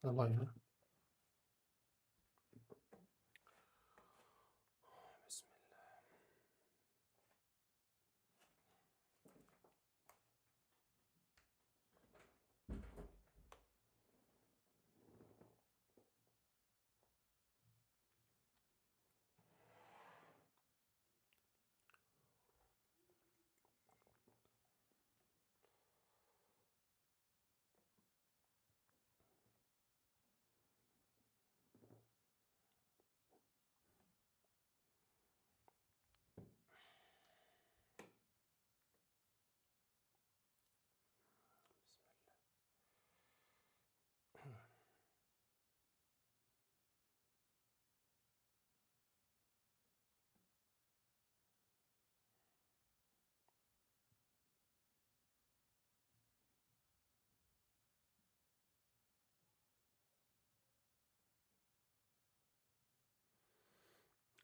الله يعينك. بسم الله.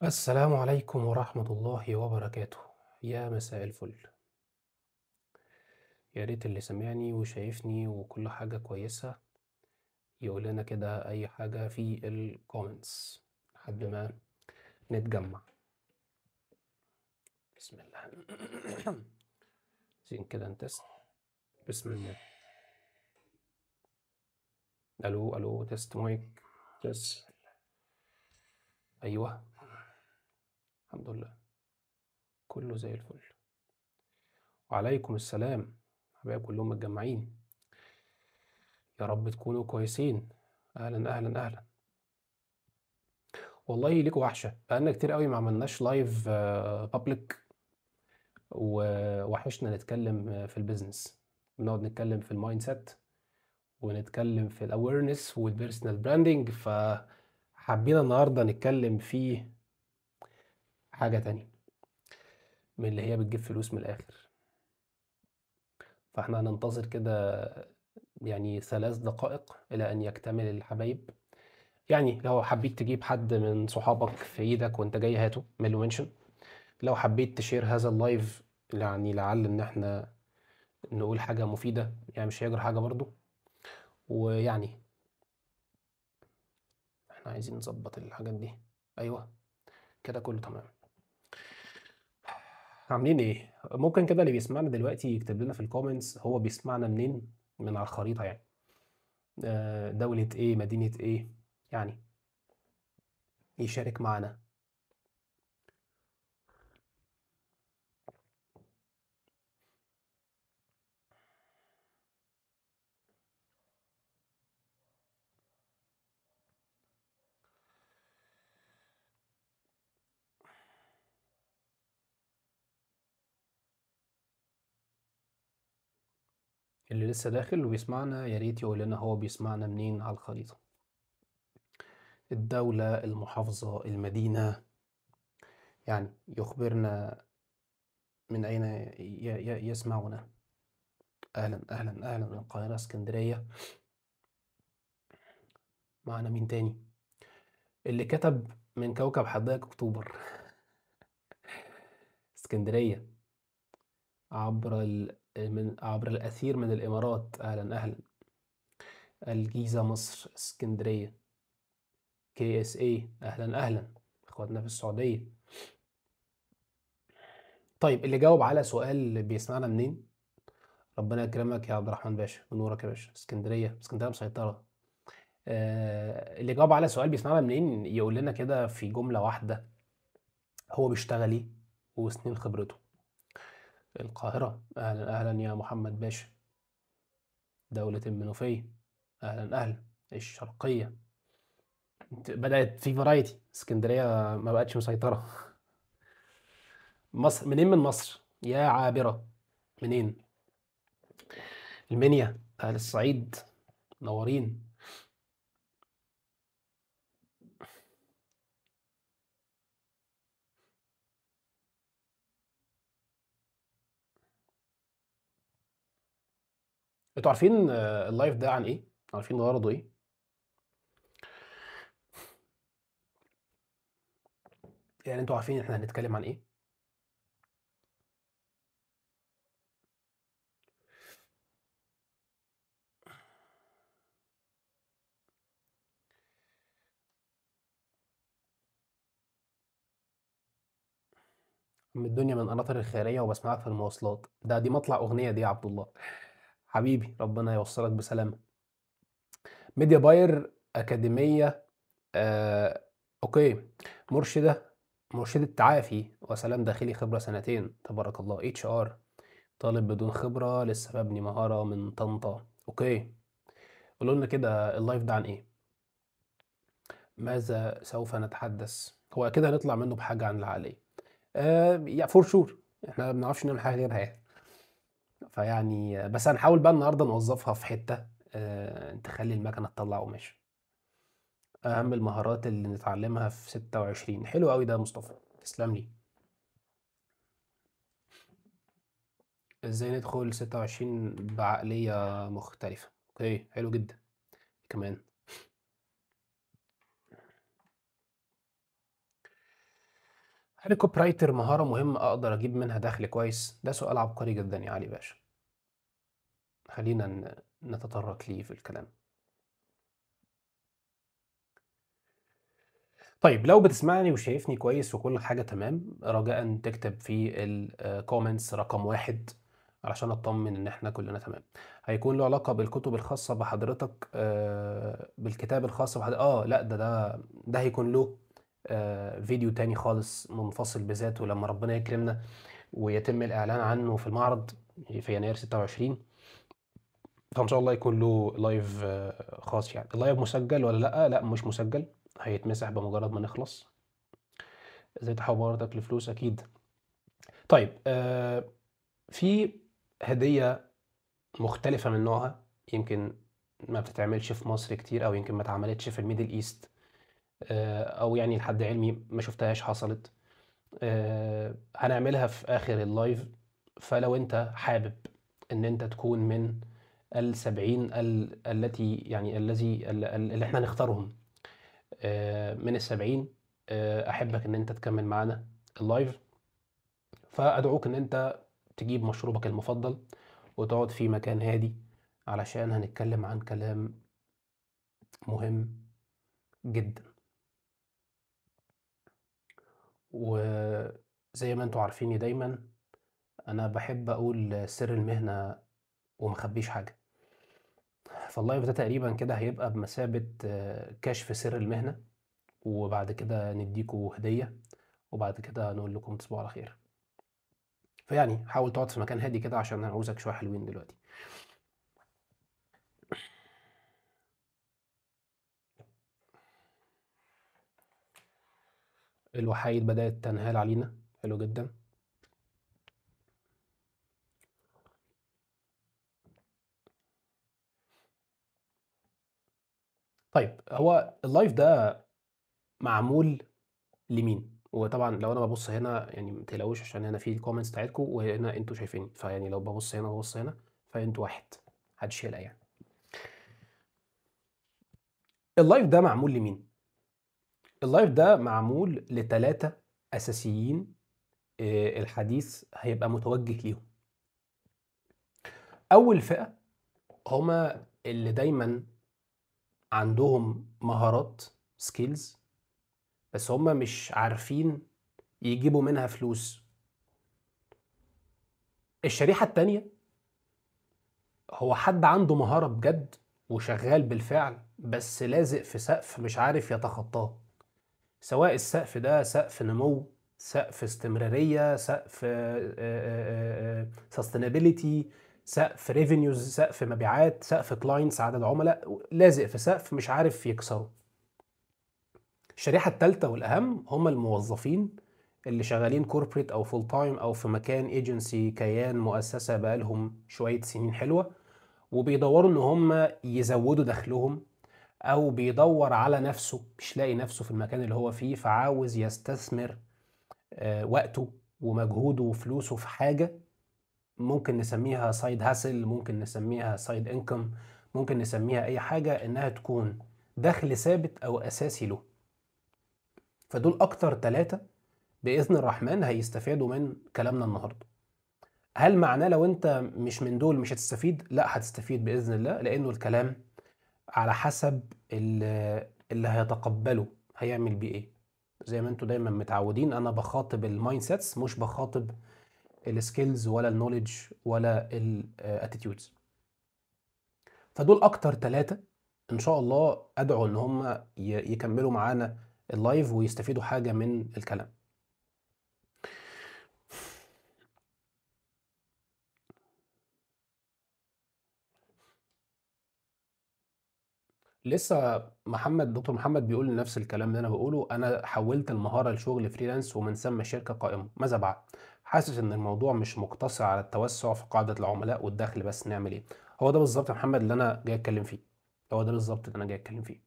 السلام عليكم ورحمة الله وبركاته، يا مساء الفل. يا ريت اللي سامعني وشايفني وكل حاجة كويسة يقول لنا كده أي حاجة في الcomments لحد ما نتجمّع. بسم الله. عايزين كده نتست. بسم الله. ألو، ألو، تيست مايك، تيست. أيوه، الحمد لله، كله زي الفل. وعليكم السلام، حبايب كلّهم متجمّعين. يا رب تكونوا كويسين. أهلًا، أهلًا، أهلًا. والله ليكم وحشة، بقى لنا كتير أوي ما عملناش live public ووحشنا نتكلّم في الbusiness، بنقعد نتكلّم في الmindset ونتكلّم في الawareness والpersonal branding، فحبينا النهارده نتكلّم في حاجة تانية، من اللي هي بتجيب فلوس من الآخر. فإحنا هننتظر كده يعني 3 دقائق إلى أن يكتمل الحبايب. يعني لو حبيت تجيب حد من صحابك في إيدك وأنت جاي هاته، اعمل له mention. لو حبيت تشير هذا اللايف يعني لعل إن إحنا نقول حاجة مفيدة، يعني مش هيجرى حاجة برضه. ويعني إحنا عايزين نضبّط الحاجات دي. أيوه، كده كُلّه تمام. عاملين إيه؟ ممكن كده اللي بيسمعنا دلوقتي يكتب لنا في الcomments هو بيسمعنا منين، من على الخريطة يعني. دولة إيه، مدينة إيه، يعني يشارك معانا. اللي لسه داخل وبيسمعنا يا ريت يقول لنا هو بيسمعنا منين على الخريطة. الدولة، المحافظة، المدينة، يعني يخبرنا من أين يسمعنا. أهلًا، أهلًا، أهلًا من القاهرة، إسكندرية. معانا مين تاني؟ اللي كتب من كوكب حدائق أكتوبر. إسكندرية. عبر الأثير من الإمارات. أهلًا، أهلًا. الجيزة، مصر، إسكندرية. KSA. أهلًا، أهلًا. إخواتنا في السعودية. طيب اللي جاوب على سؤال بيسمعنا منين، ربنا يكرمك يا عبد الرحمن باشا، ونورك يا باشا. إسكندرية، إسكندرية مسيطرة. اللي جاوب على سؤال بيسمعنا منين يقول لنا كده في جملة واحدة هو بيشتغل إيه وسنين خبرته. القاهرة. أهلًا، أهلًا يا محمد باشا. دولة المنوفية. أهلًا، أهلًا. الشرقية. بدأت في variety. إسكندرية ما بقتش مسيطرة. مصر، منين من مصر يا عابرة؟ منين؟ المنيا. أهل الصعيد. منورين. أنتم عارفين اللايف ده عن إيه؟ عارفين غرضه إيه؟ يعني أنتم عارفين إحنا هنتكلم عن إيه؟ من الدنيا من قناطر الخيرية وبسمعك في المواصلات. دي مطلع أغنية دي يا عبد الله. حبيبي ربنا يوصلك بسلامة. ميديا باير أكاديمية. آه، أوكي. مرشدة مرشدة تعافي وسلام داخلي خبرة 2 تبارك الله. اتش ار طالب بدون خبرة لسه ببني مهارة من طنطا. اوكي، قولوا لنا كده اللايف ده عن ايه؟ ماذا سوف نتحدث؟ هو كده هنطلع منه بحاجة عن العقلية. يا فور شور احنا ما بنعرفش نعمل حاجة غيرها يعني. فيعني بس هنحاول بقى النهارده نوظفها في حتة تخلي المكنة تطلع قماش. أهم المهارات اللي نتعلمها في 26. حلو قوي ده يا مصطفى، تسلم لي. ازاي ندخل 26 بعقلية مختلفة؟ اوكي حلو جدا. كمان هل الكوبي رايتر مهارة مهمة أقدر أجيب منها دخل كويس؟ ده سؤال عبقري جدا يا علي باشا. خلينا نتطرق ليه في الكلام. طيب لو بتسمعني وشايفني كويس وكل حاجة تمام، رجاء تكتب في الكومنتس رقم 1 علشان أطمن إن إحنا كلنا تمام. هيكون له علاقة بالكتب الخاصة بحضرتك، بالكتاب الخاص بحضرتك. لا ده هيكون له فيديو تاني خالص منفصل بذاته لما ربنا يكرمنا ويتم الإعلان عنه في المعرض في يناير 26. فإن شاء الله يكون له لايف خاص. يعني اللايف مسجل ولا لأ؟ لأ مش مسجل، هيتمسح بمجرد ما نخلص. ازاي تحول مهاراتك لفلوس؟ أكيد. طيب في هدية مختلفة من نوعها، يمكن ما بتتعملش في مصر كتير، أو يمكن ما اتعملتش في الميدل إيست، أو يعني لحد علمي ما شفتهاش حصلت. هنعملها في آخر اللايف. فلو أنت حابب إن أنت تكون من ال70 التي يعني اللي احنا نختارهم من ال70، أحبك إن أنت تكمل معانا اللايف. فأدعوك إن أنت تجيب مشروبك المفضل وتقعد في مكان هادي، علشان هنتكلم عن كلام مهم جدا. وزي ما انتوا عارفيني دايما انا بحب اقول سر المهنة ومخبيش حاجة. فاللايف ده تقريبا كده هيبقى بمثابة كشف سر المهنة، وبعد كده نديكوا هدية، وبعد كده نقول لكم تصبحوا على خير. فيعني حاول تقعد في مكان هادي كده عشان هنعوزك شوية حلوين دلوقتي. الوحايد بدأت تنهال علينا. حلو جدا. طيب هو اللايف ده معمول لمين؟ وطبعا لو انا ببص هنا يعني ما تقلقوش، عشان هنا في الكومنتس بتاعتكم وهنا انتوا شايفيني، فيعني لو ببص هنا وببص هنا فانتوا واحد، محدش يقلق يعني. اللايف ده معمول لمين؟ اللايف ده معمول لثلاثة أساسيين. الحديث هيبقى متوجه ليهم. أول فئة هما اللي دايما عندهم مهارات سكيلز، بس هما مش عارفين يجيبوا منها فلوس. الشريحة التانية هو حد عنده مهارة بجد وشغال بالفعل، بس لازق في سقف مش عارف يتخطاه. سواء السقف ده سقف نمو، سقف استمرارية، سقف sustainability، سقف revenues، سقف مبيعات، سقف كلاينتس عدد عملاء، لازق في سقف مش عارف يكسره. الشريحة الثالثة والأهم هم الموظفين اللي شغالين كوربريت أو فول تايم أو في مكان ايجنسي، كيان مؤسسة بقالهم شوية سنين حلوة، وبيدوروا إن هم يزودوا دخلهم، أو بيدور على نفسه مش لاقي نفسه في المكان اللي هو فيه، فعاوز يستثمر وقته ومجهوده وفلوسه في حاجة ممكن نسميها سايد هاسل، ممكن نسميها سايد انكم، ممكن نسميها أي حاجة إنها تكون دخل ثابت أو أساسي له. فدول أكتر ثلاثة بإذن الرحمن هيستفادوا من كلامنا النهاردة. هل معناه لو أنت مش من دول مش هتستفيد؟ لا، هتستفيد بإذن الله، لأنه الكلام على حسب اللي هيتقبله هيعمل بيه إيه. زي ما انتوا دايما متعودين انا بخاطب المايند سيتس، مش بخاطب السكيلز ولا النوليدج ولا الاتيتيودز. فدول اكتر 3 ان شاء الله ادعو ان هم يكملوا معانا اللايف ويستفيدوا حاجه من الكلام. لسه دكتور محمد بيقول نفس الكلام اللي انا بقوله. انا حولت المهاره لشغل فريلانس ومن ثم شركه قائمه، ماذا بعد؟ حاسس ان الموضوع مش مقتصر على التوسع في قاعده العملاء والدخل بس، نعمل ايه؟ هو ده بالظبط يا محمد اللي انا جاي اتكلم فيه. هو ده بالظبط اللي انا جاي اتكلم فيه.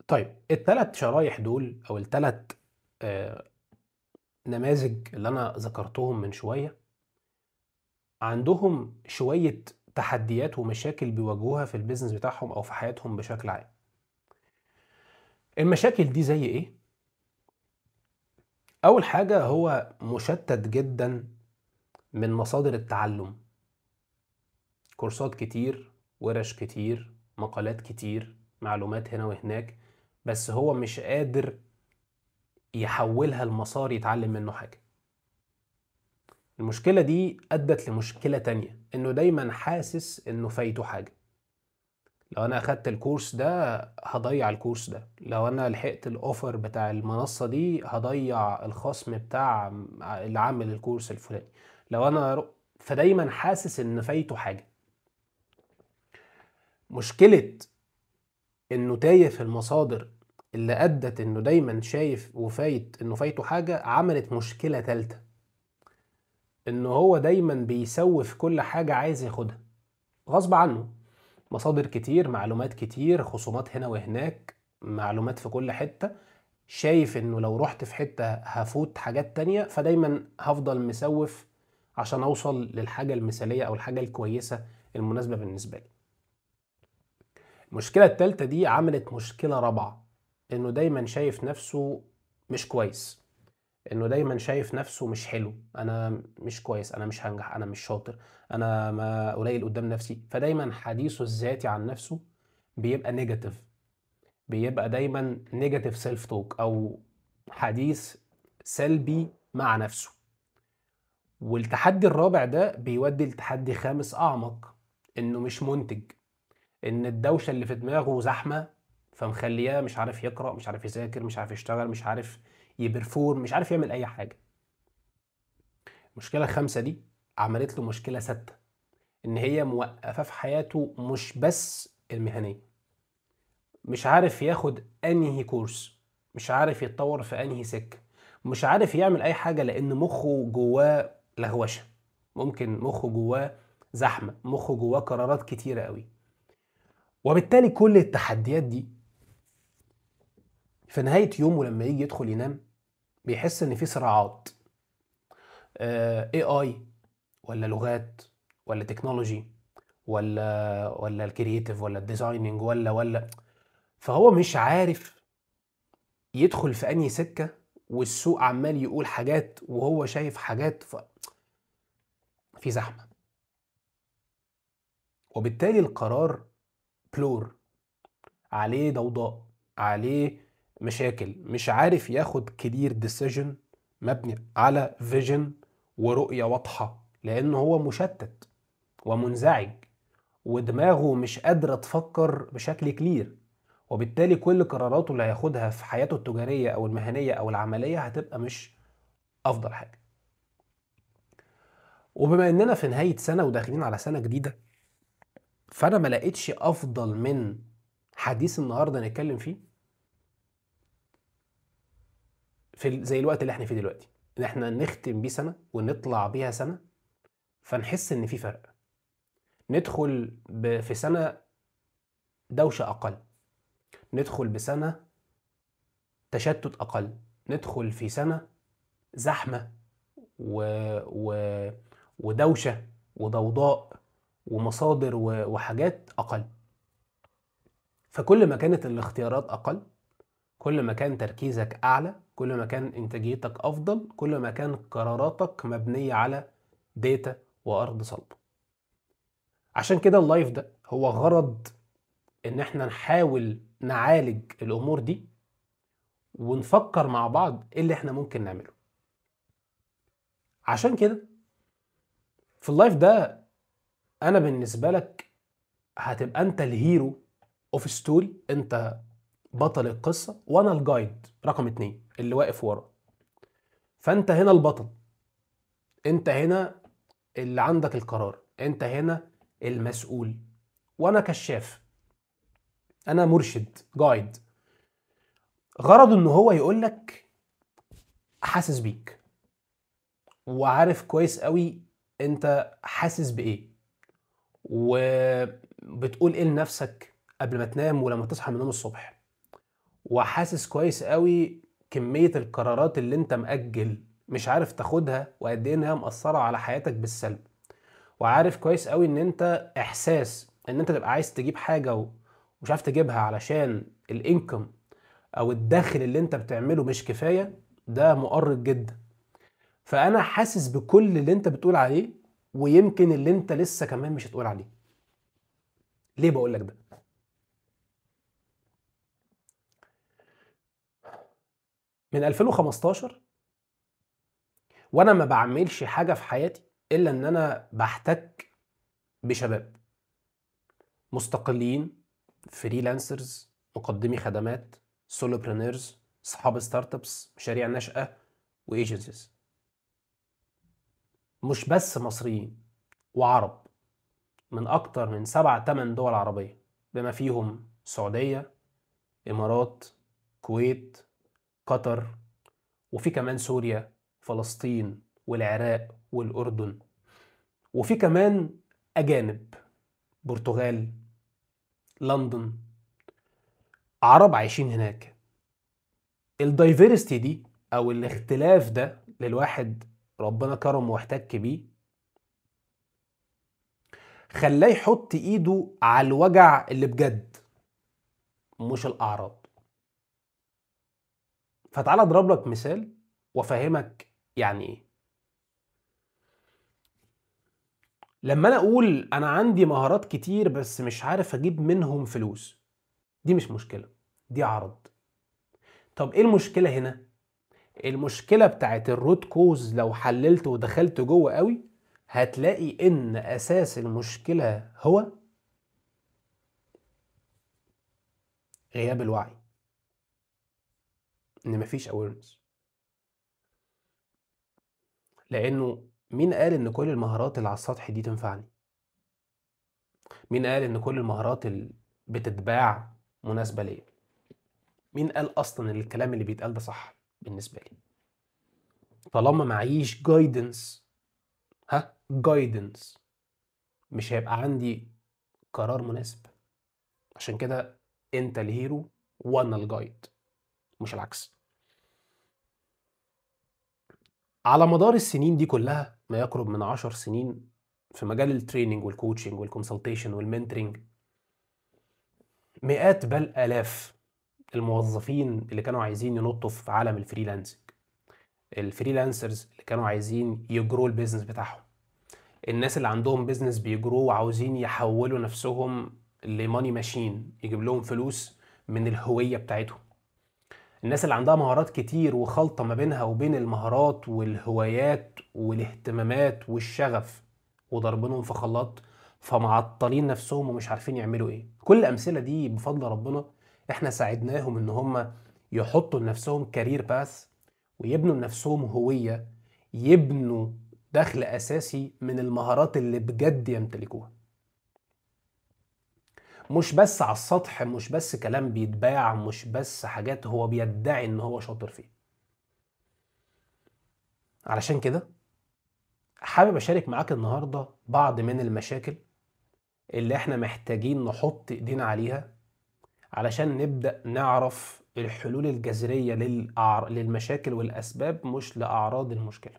طيب ال3 شرايح دول او ال3 نماذج اللي انا ذكرتهم من شويه عندهم شويه تحديات ومشاكل بيواجهوها في البيزنس بتاعهم او في حياتهم بشكل عام. المشاكل دي زي ايه؟ اول حاجه هو مشتت جدا من مصادر التعلم، كورسات كتير، ورش كتير، مقالات كتير، معلومات هنا وهناك، بس هو مش قادر يحولها لمسار يتعلم منه حاجه. المشكله دي ادت لمشكله تانية، انه دايما حاسس انه فايته حاجه. لو انا اخدت الكورس ده هضيع الكورس ده، لو انا لحقت الاوفر بتاع المنصة دي هضيع الخصم بتاع اللي عامل الكورس الفلاني، لو انا فدايما حاسس ان فايته حاجة. مشكلة انه تايه في المصادر اللي ادت انه دايما شايف انه فايته حاجة، عملت مشكلة تالتة، انه هو دايما بيسوف كل حاجة عايز ياخدها غصب عنه. مصادر كتير، معلومات كتير، خصومات هنا وهناك، معلومات في كل حتة، شايف انه لو رحت في حتة هفوت حاجات تانية، فدايما هفضل مسوف عشان اوصل للحاجة المثالية او الحاجة الكويسة المناسبة بالنسبة لي. المشكلة التالتة دي عملت مشكلة رابعة، انه دايما شايف نفسه مش كويس، انه دايما شايف نفسه مش حلو، انا مش كويس، انا مش هنجح، انا مش شاطر، انا ما قليل قدام نفسي. فدايما حديثه الذاتي عن نفسه بيبقى نيجاتيف، بيبقى دايما نيجاتيف سيلف توك او حديث سلبي مع نفسه. والتحدي الرابع ده بيودي لتحدي خامس اعمق، انه مش منتج، ان الدوشه اللي في دماغه زحمه فمخلياه مش عارف يقرا، مش عارف يذاكر، مش عارف يشتغل، مش عارف يبرفورم، مش عارف يعمل اي حاجه. المشكله الخامسه دي عملت له مشكله سادسه، ان هي موقفه في حياته مش بس المهنيه، مش عارف ياخد انهي كورس، مش عارف يتطور في انهي سكه، مش عارف يعمل اي حاجه لان مخه جواه لغوشه، ممكن مخه جواه زحمه، مخه جواه قرارات كتيره قوي. وبالتالي كل التحديات دي في نهايه يومه لما يجي يدخل ينام بيحس ان في صراعات، اي اي ولا لغات ولا تكنولوجي ولا الكرييتيف ولا الديزايننج ولا فهو مش عارف يدخل في انهي سكه، والسوق عمال يقول حاجات وهو شايف حاجات، في زحمه. وبالتالي القرار بلور، عليه ضوضاء، عليه مشاكل، مش عارف ياخد كلير ديسيجن مبني على فيجن ورؤيه واضحه، لانه هو مشتت ومنزعج ودماغه مش قادره تفكر بشكل كلير. وبالتالي كل قراراته اللي هياخدها في حياته التجاريه او المهنيه او العمليه هتبقى مش افضل حاجه. وبما اننا في نهايه سنه وداخلين على سنه جديده، فانا ما لقيتش افضل من حديث النهارده نتكلم فيه في زي الوقت اللي احنا فيه دلوقتي، ان احنا نختم بيه سنه ونطلع بيها سنه، فنحس ان في فرق. ندخل في سنه دوشه اقل، ندخل بسنه تشتت اقل، ندخل في سنه زحمه و... و... ودوشه وضوضاء ومصادر وحاجات اقل. فكل ما كانت الاختيارات اقل، كل ما كان تركيزك اعلى، كل ما كان انتاجيتك افضل، كل ما كان قراراتك مبنية على داتا وارض صلبة. عشان كده اللايف ده هو غرض ان احنا نحاول نعالج الامور دي ونفكر مع بعض ايه اللي احنا ممكن نعمله. عشان كده في اللايف ده انا بالنسبه لك هتبقى انت الهيرو اوف ستوري، انت بطل القصه وانا الجايد رقم 2 اللي واقف ورا. فانت هنا البطل، انت هنا اللي عندك القرار، انت هنا المسؤول، وانا كشاف، انا مرشد جايد. غرضه ان هو يقول لك حاسس بيك وعارف كويس قوي انت حاسس بايه، وبتقول ايه لنفسك قبل ما تنام ولما تصحى من النوم الصبح، وحاسس كويس قوي كمية القرارات اللي انت مأجل مش عارف تاخدها وقد ايه انها مأثرة على حياتك بالسلب، وعارف كويس قوي ان انت احساس ان انت تبقى عايز تجيب حاجة ومش عارف تجيبها علشان الانكم او الدخل اللي انت بتعمله مش كفاية. ده مؤرق جدا. فانا حاسس بكل اللي انت بتقول عليه، ويمكن اللي انت لسه كمان مش هتقول عليه. ليه بقول لك ده؟ من 2015 وانا ما بعملش حاجة في حياتي الا ان انا بحتك بشباب مستقلين، فريلانسرز، مقدمي خدمات، سولوبرينيرز، اصحاب ستارت ابس، مشاريع ناشئة، وايجنسيز. مش بس مصريين وعرب، من اكتر من 7 8 دول عربية، بما فيهم السعودية، امارات، كويت، قطر، وفي كمان سوريا، فلسطين، والعراق، والاردن، وفي كمان اجانب، برتغال، لندن، عرب عايشين هناك. الدايفيرستي دي او الاختلاف ده للواحد ربنا كرمه واحتك بيه، خلاه يحط ايده على الوجع اللي بجد مش الاعراض. فتعال اضرب لك مثال وافهمك يعني ايه. لما انا اقول انا عندي مهارات كتير بس مش عارف اجيب منهم فلوس، دي مش مشكلة، دي عرض. طب ايه المشكلة هنا؟ المشكلة بتاعت الروت كوز لو حللت ودخلت جوه قوي هتلاقي ان اساس المشكلة هو غياب الوعي، ان مفيش awareness. لانه مين قال ان كل المهارات اللي على السطح دي تنفعني؟ مين قال ان كل المهارات اللي بتتباع مناسبة ليا؟ مين قال اصلا ان الكلام اللي بيتقال ده صح بالنسبة لي؟ طالما معيش جايدنس، جايدنس، مش هيبقى عندي قرار مناسب. عشان كده انت الهيرو وانا الجايد، مش العكس. على مدار السنين دي كلها، ما يقرب من 10 سنين في مجال التريننج والكوتشنج والكونسلتيشن والمنتورنج، مئات بل آلاف الموظفين اللي كانوا عايزين ينطوا في عالم الفريلانسنج، الفريلانسرز اللي كانوا عايزين يجروا البيزنس بتاعهم، الناس اللي عندهم بيزنس بيجروا وعاوزين يحولوا نفسهم لماني ماشين يجيب لهم فلوس من الهوية بتاعتهم، الناس اللي عندها مهارات كتير وخلطة ما بينها وبين المهارات والهوايات والاهتمامات والشغف وضربنهم في خلاط، فمعطلين نفسهم ومش عارفين يعملوا ايه. كل الأمثلة دي بفضل ربنا احنا ساعدناهم ان هم يحطوا لنفسهم كارير باث، ويبنوا لنفسهم هوية، يبنوا دخل أساسي من المهارات اللي بجد يمتلكوها. مش بس على السطح، مش بس كلام بيتباع، مش بس حاجات هو بيدعي ان هو شاطر فيها. علشان كده حابب اشارك معاك النهارده بعض من المشاكل اللي احنا محتاجين نحط ايدينا عليها علشان نبدأ نعرف الحلول الجذرية للمشاكل والاسباب مش لاعراض المشكلة.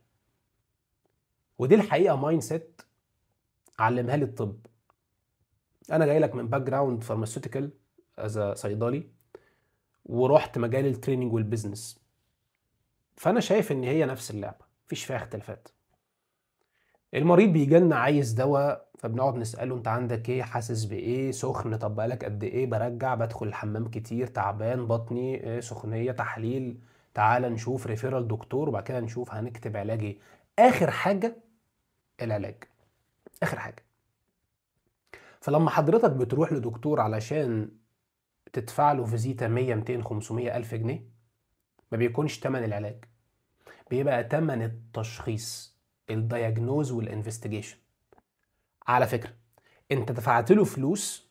ودي الحقيقة مايند سيت علمها لي الطب. انا جاي لك من باك جراوند فارماسيوتيكال از صيدلي، ورحت مجال التريننج والبيزنس، فانا شايف ان هي نفس اللعبة، مفيش فيها اختلافات. المريض بييجي لنا عايز دوا، فبنقعد نسأله أنت عندك إيه، حاسس بإيه، سخن، طب بقالك قد إيه، بارجّع، بادخل الحمام كتير، تعبان، بطني، سخونية، تحاليل، تعالَ نشوف referral دكتور، وبعد كده نشوف هنكتب علاج إيه. آخر حاجة العلاج، آخر حاجة. فلمّا حضرتك بتروح لدكتور علشان تدفع له فيزيتا 100، 200، 500، 1000 جنيه، ما بيكونش تمن العلاج، بيبقى تمن التشخيص، الdiagnose والinvestigation. على فكرة أنت دفعت له فلوس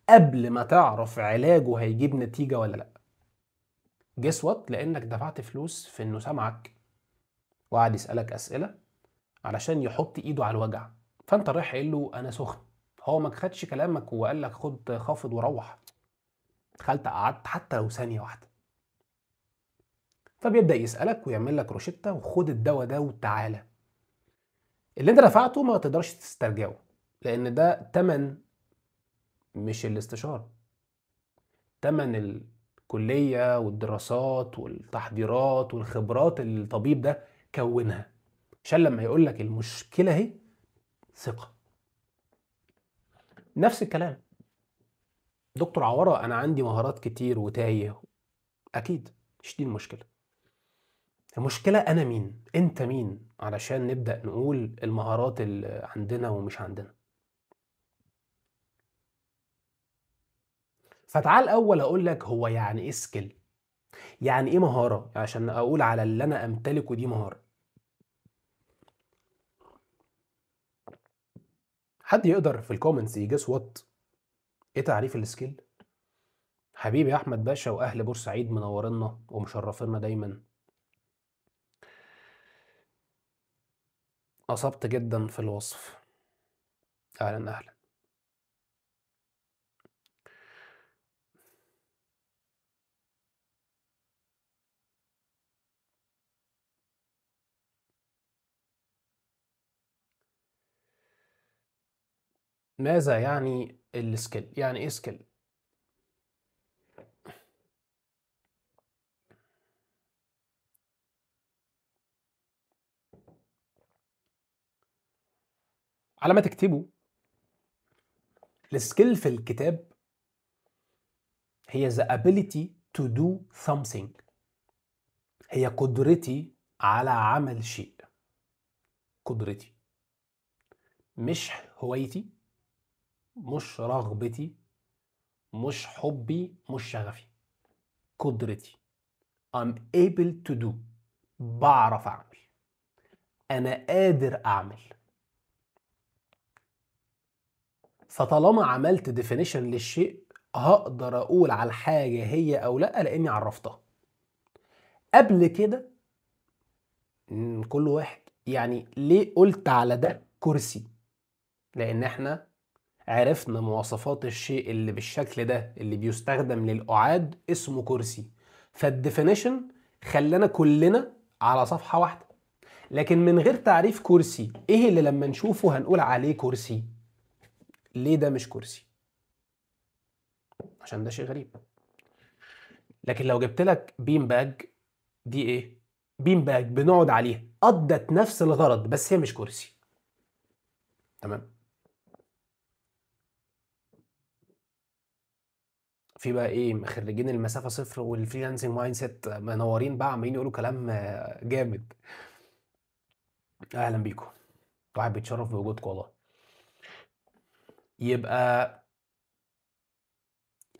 قبل ما تعرف علاجه هيجيب نتيجة والّا لأ. guess what؟ لإنك دفعت فلوس في إنه سمعك وقعد يسألك أسئلة علشان يحط إيده على الوجع، فأنت رايح قايل له أنا سخن، هو ما خدش كلامك وقال لك خد خافض وروّح، دخلت قعدت حتى لو ثانية واحدة. فبيبدأ يسألك ويعمل لك روشتة وخد الدوا ده وتعالَ. اللي أنت دفعته ما تقدرش تسترجعه، لإن ده تمن مش الاستشارة، تمن الكلية والدراسات والتحضيرات والخبرات اللي الطبيب ده كوّنها، عشان لمّا يقول لك المشكلة أهي، ثقة. نفس الكلام، دكتور عوارة أنا عندي مهارات كتير وتايه، أكيد مش دي المشكلة. المشكلة أنا مين، أنت مين، علشان نبدأ نقول المهارات اللي عندنا ومش عندنا. فتعال الأول أقول لك هو يعني إيه skill، يعني إيه مهارة، عشان أقول على اللي أنا أمتلكه دي مهارة. حد يقدر في الكومنتس يجس وات إيه تعريف السكيل؟ حبيبي أحمد باشا وأهل بورسعيد منورينا ومشرفينا دايما. أصبت جدا في الوصف. أهلا أهلا. ماذا يعني السكيل؟ يعني إيه سكيل؟ على ما تكتبوا السكيل في الكتاب هي the ability to do something، هي قدرتي على عمل شيء، قدرتي مش هوايتي، مش رغبتي، مش حبي، مش شغفي، قدرتي. I'm able to do، بعرف أعمل، أنا قادر أعمل. فطالما عملت definition للشيء هقدر أقول على الحاجة هي أو لأ لأني عرفتها. قبل كده كل واحد يعني ليه قلت على ده كرسي؟ لأن احنا عرفنا مواصفات الشيء اللي بالشكل ده اللي بيستخدم للقعاد اسمه كرسي، فالديفينيشن خلانا كلنا على صفحة واحدة. لكن من غير تعريف كرسي ايه اللي لما نشوفه هنقول عليه كرسي؟ ليه ده مش كرسي؟ عشان ده شيء غريب. لكن لو جبت لك بين باج، دي ايه؟ بين باج بنقعد عليها، قضت نفس الغرض بس هي مش كرسي. تمام. في بقى ايه خريجين المسافه صفر والفريلانسنج مايند سيت منورين بقى عمالين يقولوا كلام جامد. اهلا بيكم، واحد بيتشرف بوجودكم والله. يبقى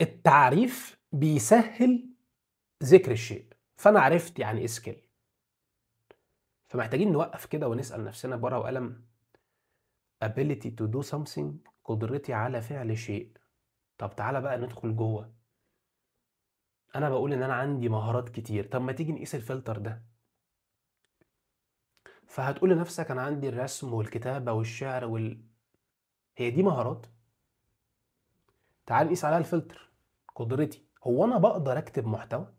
التعريف بيسهل ذكر الشيء، فانا عرفت يعني ايه سكيل. فمحتاجين نوقف كده ونسال نفسنا بورقه وقلم. ability to do something، قدرتي على فعل شيء. طب تعالى بقى ندخل جوه. انا بقول ان انا عندي مهارات كتير، طب ما تيجي نقيس الفلتر ده. فهتقول لنفسك انا عندي الرسم والكتابه والشعر هي دي مهارات؟ تعال نقيس عليها الفلتر. قدرتي، هو انا بقدر اكتب محتوى؟